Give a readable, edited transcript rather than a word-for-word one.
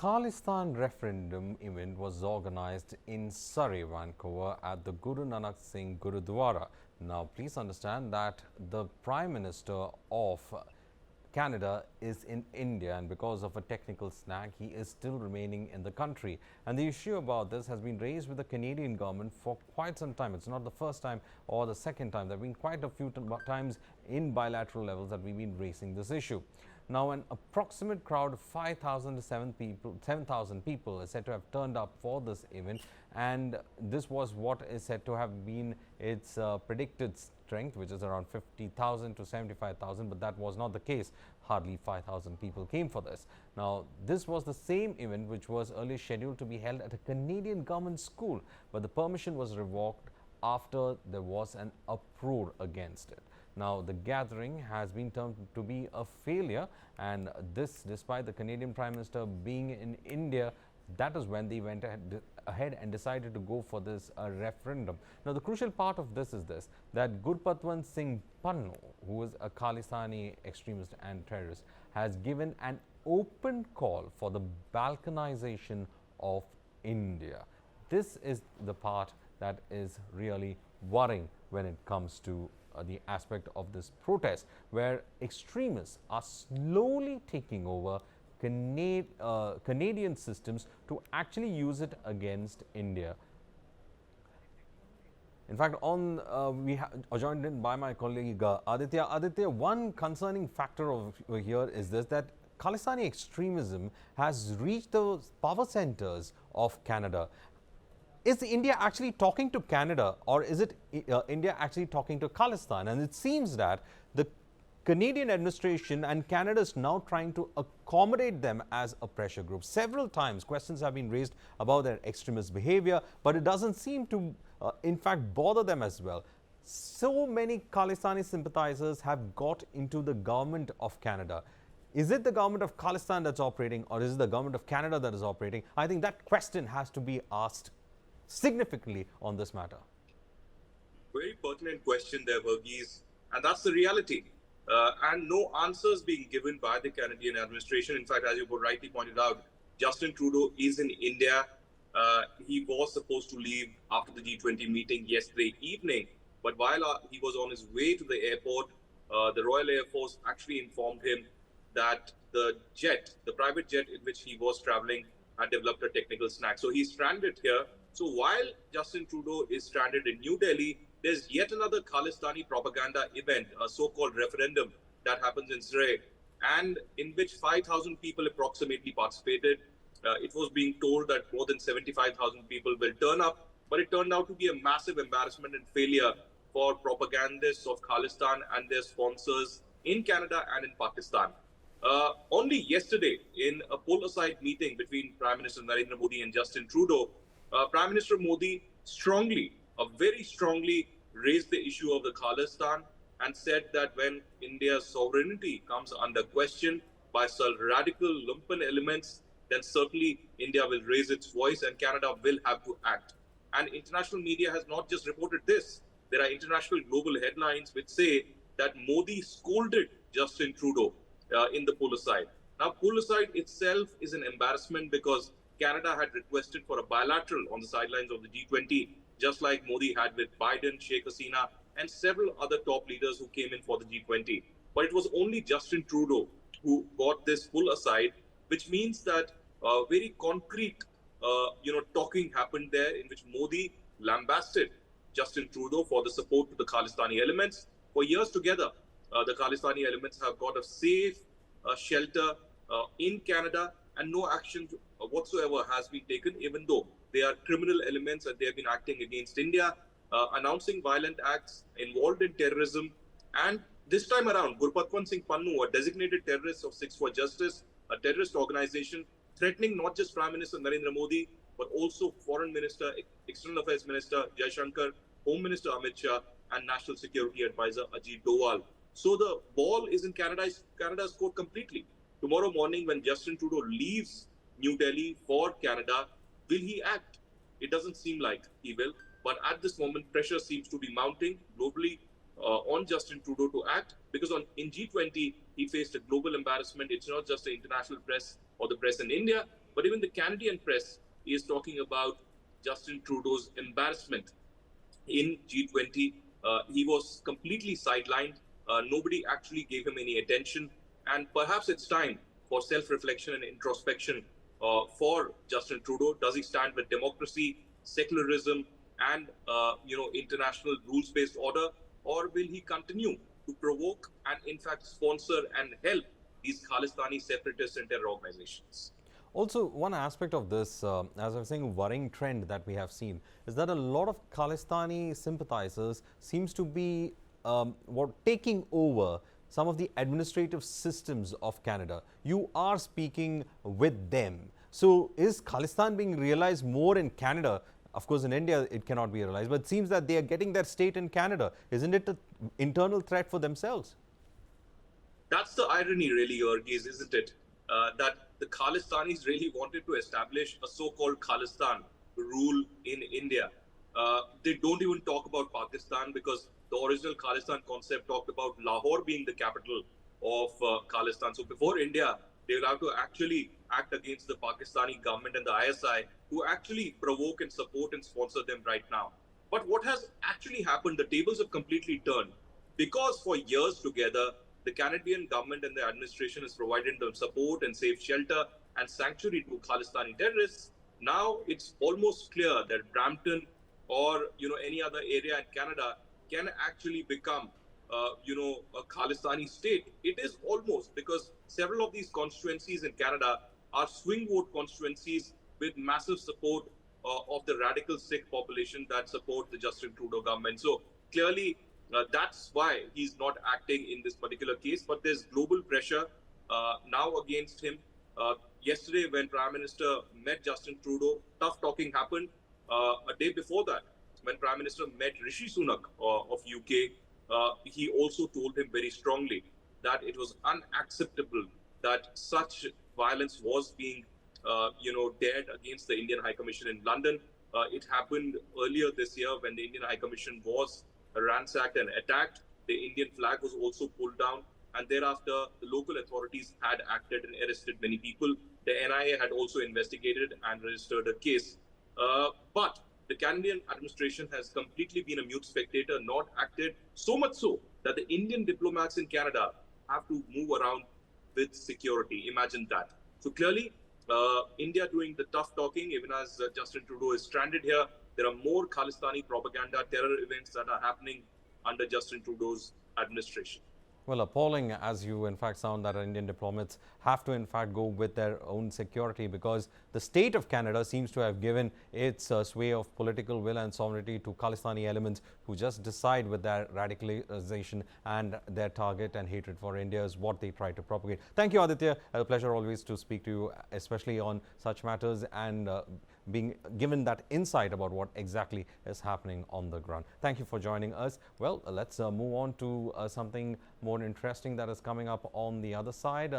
Khalistan Referendum event was organized in Surrey, Vancouver at the Guru Nanak Singh Gurudwara. Now, please understand that the Prime Minister of Canada is in India, and because of a technical snag, he is still remaining in the country. And the issue about this has been raised with the Canadian government for quite some time. It's not the first time or the second time. There have been quite a few times in bilateral levels that we've been raising this issue. Now, an approximate crowd of 5,000 to 7,000 people is said to have turned up for this event, and this was what is said to have been its predicted strength, which is around 50,000 to 75,000, but that was not the case. Hardly 5,000 people came for this. Now, this was the same event which was earlier scheduled to be held at a Canadian government school, but the permission was revoked after there was an uproar against it. Now, the gathering has been termed to be a failure, and this despite the Canadian Prime Minister being in India. That is when they went ahead and decided to go for this referendum. Now, the crucial part of this is this, that Gurpatwant Singh Pannu, who is a Khalistani extremist and terrorist, has given an open call for the balkanization of India. This is the part that is really worrying when it comes to the aspect of this protest, where extremists are slowly taking over Canadian systems to actually use it against India. In fact, we are joined in by my colleague Aditya. Aditya, one concerning factor over here is this, that Khalistani extremism has reached the power centers of Canada. Is India actually talking to Canada, or is it India actually talking to Khalistan? And it seems that the Canadian administration and Canada is now trying to accommodate them as a pressure group. Several times questions have been raised about their extremist behavior, but it doesn't seem to in fact bother them as well. So many Khalistani sympathizers have got into the government of Canada. Is it the government of Khalistan that's operating, or is it the government of Canada that is operating? I think that question has to be asked significantly on this matter. Very pertinent question there, Verghese, and that's the reality. And no answers being given by the Canadian administration. In fact, as you rightly pointed out, Justin Trudeau is in India. He was supposed to leave after the G20 meeting yesterday evening, but while he was on his way to the airport, the Royal Air Force actually informed him that the private jet in which he was traveling, had developed a technical snag. So he's stranded here. So while Justin Trudeau is stranded in New Delhi, there's yet another Khalistani propaganda event, a so-called referendum that happens in Surrey, and in which 5,000 people approximately participated. It was being told that more than 75,000 people will turn up, but it turned out to be a massive embarrassment and failure for propagandists of Khalistan and their sponsors in Canada and in Pakistan. Only yesterday, in a pull-aside meeting between Prime Minister Narendra Modi and Justin Trudeau, Prime Minister Modi very strongly raised the issue of the Khalistan and said that when India's sovereignty comes under question by some radical lumpen elements, then certainly India will raise its voice and Canada will have to act. And international media has not just reported this. There are international global headlines which say that Modi scolded Justin Trudeau in the pull-aside. Now, pull-aside itself is an embarrassment because Canada had requested for a bilateral on the sidelines of the G20, just like Modi had with Biden, Sheikh Hasina, and several other top leaders who came in for the G20. But it was only Justin Trudeau who got this pull aside, which means that very concrete, talking happened there, in which Modi lambasted Justin Trudeau for the support to the Khalistani elements. For years together, the Khalistani elements have got a safe shelter in Canada, and no action whatsoever has been taken, even though they are criminal elements and they have been acting against India, announcing violent acts involved in terrorism. And this time around, Gurpatwant Singh Pannu, a designated terrorist of Six for Justice, a terrorist organization, threatening not just Prime Minister Narendra Modi, but also Foreign Minister, External Affairs Minister Jai Shankar, Home Minister Amit Shah, and National Security Advisor Ajit Doval. So the ball is in Canada's court completely. Tomorrow morning, when Justin Trudeau leaves New Delhi for Canada, will he act? It doesn't seem like he will. But at this moment, pressure seems to be mounting globally on Justin Trudeau to act, because in G20, he faced a global embarrassment. It's not just the international press or the press in India. But even the Canadian press is talking about Justin Trudeau's embarrassment in G20. He was completely sidelined. Nobody actually gave him any attention. And perhaps it's time for self-reflection and introspection for Justin Trudeau. Does he stand with democracy, secularism, and international rules-based order, or will he continue to provoke and in fact sponsor and help these Khalistani separatists and terror organizations? Also, one aspect of this, as I was saying, worrying trend that we have seen is that a lot of Khalistani sympathizers seems to be taking over some of the administrative systems of Canada. You are speaking with them. So, is Khalistan being realized more in Canada? Of course, in India, it cannot be realized, but it seems that they are getting their state in Canada. Isn't it an internal threat for themselves? That's the irony, really, Yorgis, isn't it? That the Khalistanis really wanted to establish a so-called Khalistan rule in India. They don't even talk about Pakistan because the original Khalistan concept talked about Lahore being the capital of Khalistan. So before India, they will have to actually act against the Pakistani government and the ISI, who actually provoke and support and sponsor them right now. But what has actually happened, the tables have completely turned. Because for years together, the Canadian government and the administration has provided them support and safe shelter and sanctuary to Khalistani terrorists. Now it's almost clear that Brampton or any other area in Canada can actually become a Khalistani state. It is almost, because several of these constituencies in Canada are swing vote constituencies with massive support of the radical Sikh population that support the Justin Trudeau government. So clearly, that's why he's not acting in this particular case. But there's global pressure now against him. Yesterday, when Prime Minister met Justin Trudeau, tough talking happened. A day before that, when Prime Minister met Rishi Sunak of UK, he also told him very strongly that it was unacceptable that such violence was being dared against the Indian High Commission in London. It happened earlier this year when the Indian High Commission was ransacked and attacked. The Indian flag was also pulled down, and thereafter the local authorities had acted and arrested many people. The NIA had also investigated and registered a case. But the Canadian administration has completely been a mute spectator, not acted, so much so that the Indian diplomats in Canada have to move around with security. Imagine that. So clearly, India doing the tough talking, even as Justin Trudeau is stranded here. There are more Khalistani propaganda, terror events that are happening under Justin Trudeau's administration. Well, appalling as you in fact sound that Indian diplomats have to in fact go with their own security, because the state of Canada seems to have given its sway of political will and sovereignty to Khalistani elements who just decide with their radicalization and their target and hatred for India is what they try to propagate. Thank you, Aditya. A pleasure always to speak to you, especially on such matters and being given that insight about what exactly is happening on the ground. Thank you for joining us. Well, let's move on to something more interesting that is coming up on the other side.